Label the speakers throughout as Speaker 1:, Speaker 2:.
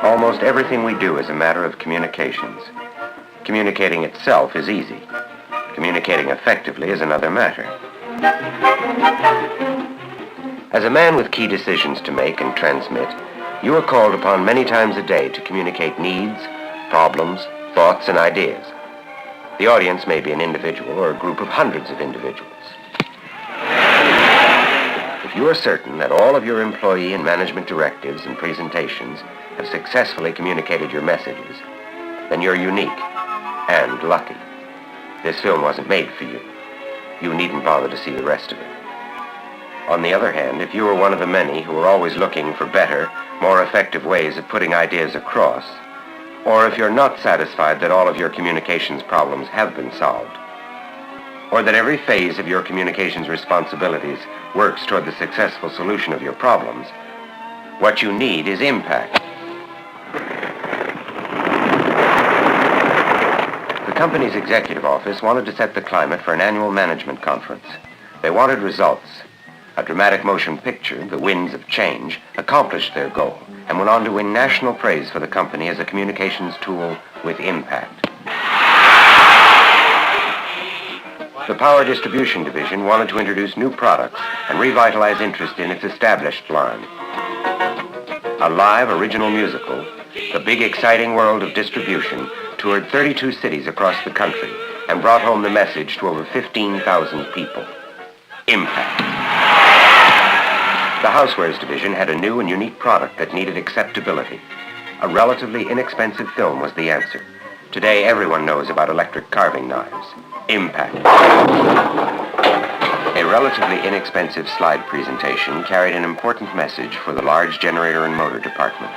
Speaker 1: Almost everything we do is a matter of communications. Communicating itself is easy. Communicating effectively is another matter. As a man with key decisions to make and transmit, you are called upon many times a day to communicate needs, problems, thoughts, and ideas. The audience may be an individual or a group of hundreds of individuals. If you are certain that all of your employee and management directives and presentations have successfully communicated your messages, then you're unique and lucky. This film wasn't made for you. You needn't bother to see the rest of it. On the other hand, if you are one of the many who are always looking for better, more effective ways of putting ideas across, or if you're not satisfied that all of your communications problems have been solved, or that every phase of your communications responsibilities works toward the successful solution of your problems, what you need is impact. The company's executive office wanted to set the climate for an annual management conference. They wanted results. A dramatic motion picture, The Winds of Change, accomplished their goal and went on to win national praise for the company as a communications tool with impact. The Power Distribution Division wanted to introduce new products and revitalize interest in its established line. A live original musical, The Big Exciting World of Distribution, toured 32 cities across the country and brought home the message to over 15,000 people. Impact. The Housewares Division had a new and unique product that needed acceptability. A relatively inexpensive film was the answer. Today, everyone knows about electric carving knives. Impact. A relatively inexpensive slide presentation carried an important message for the large generator and motor department.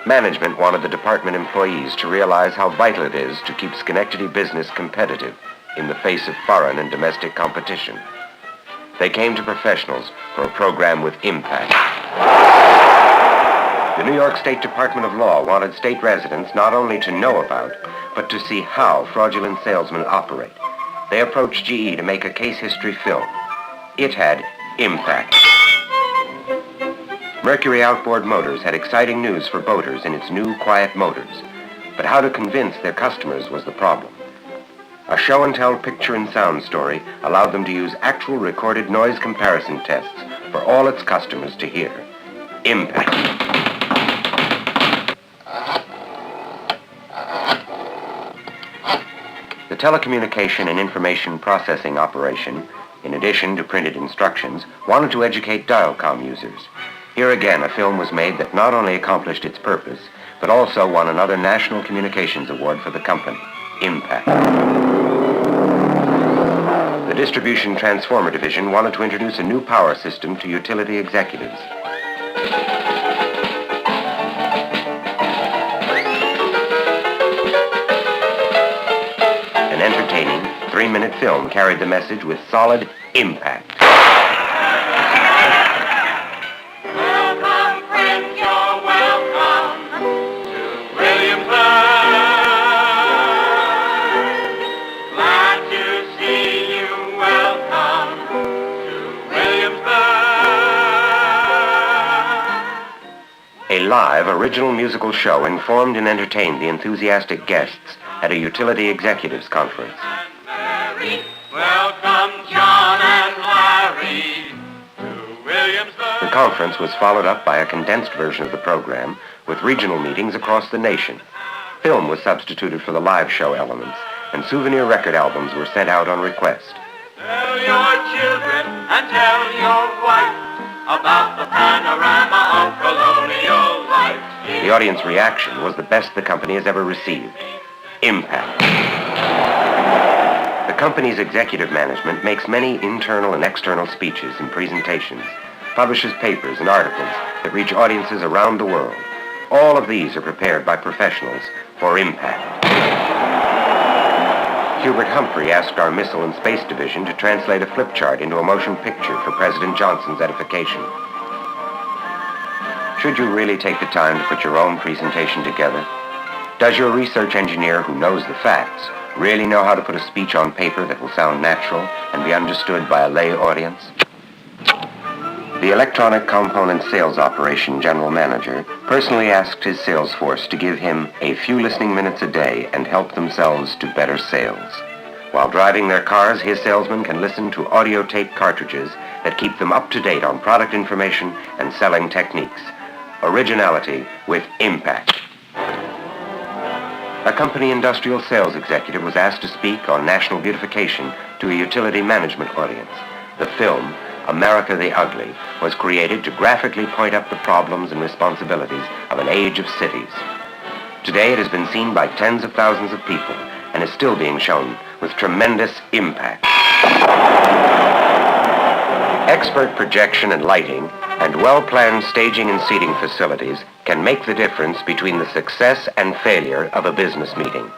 Speaker 1: Management wanted the department employees to realize how vital it is to keep Schenectady business competitive in the face of foreign and domestic competition. They came to professionals for a program with impact. The New York State Department of Law wanted state residents not only to know about, but to see how fraudulent salesmen operate. They approached GE to make a case history film. It had impact. Mercury Outboard Motors had exciting news for boaters in its new quiet motors. But how to convince their customers was the problem. A show-and-tell picture and sound story allowed them to use actual recorded noise comparison tests for all its customers to hear. Impact. The telecommunication and information processing operation, in addition to printed instructions, wanted to educate dial-com users. Here again, a film was made that not only accomplished its purpose, but also won another National Communications Award for the company. Impact. The Distribution Transformer Division wanted to introduce a new power system to utility executives. An entertaining, 3-minute film carried the message with solid impact.
Speaker 2: Welcome, friends, you're welcome to Williamsburg. Glad to see you. Welcome to Williamsburg.
Speaker 1: A live, original musical show informed and entertained the enthusiastic guests at a utility executives conference.
Speaker 2: Welcome, John and Larry, to Williamsburg.
Speaker 1: The conference was followed up by a condensed version of the program with regional meetings across the nation. Film was substituted for the live show elements, and souvenir record albums were sent out on request.
Speaker 2: Tell your children and tell your wife about the panorama of colonial life.
Speaker 1: The audience reaction was the best the company has ever received. Impact. The company's executive management makes many internal and external speeches and presentations, publishes papers and articles that reach audiences around the world. All of these are prepared by professionals for impact. Hubert Humphrey asked our Missile and Space Division to translate a flip chart into a motion picture for President Johnson's edification. Should you really take the time to put your own presentation together? Does your research engineer who knows the facts Really know how to put a speech on paper that will sound natural and be understood by a lay audience? The electronic component sales operation general manager personally asked his sales force to give him a few listening minutes a day and help themselves to better sales. While driving their cars, his salesmen can listen to audio tape cartridges that keep them up to date on product information and selling techniques. Originality with impact. A company industrial sales executive was asked to speak on national beautification to a utility management audience. The film, America the Ugly, was created to graphically point out the problems and responsibilities of an age of cities. Today it has been seen by tens of thousands of people and is still being shown with tremendous impact. Expert projection and lighting and well-planned staging and seating facilities can make the difference between the success and failure of a business meeting.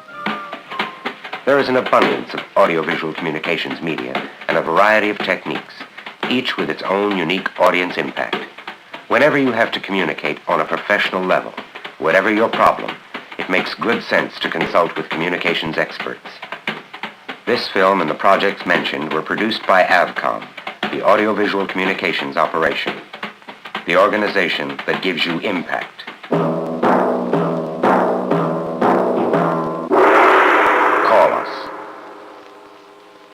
Speaker 1: There is an abundance of audiovisual communications media and a variety of techniques, each with its own unique audience impact. Whenever you have to communicate on a professional level, whatever your problem, it makes good sense to consult with communications experts. This film and the projects mentioned were produced by AVCOM, the Audiovisual Communications Operation, the organization that gives you impact.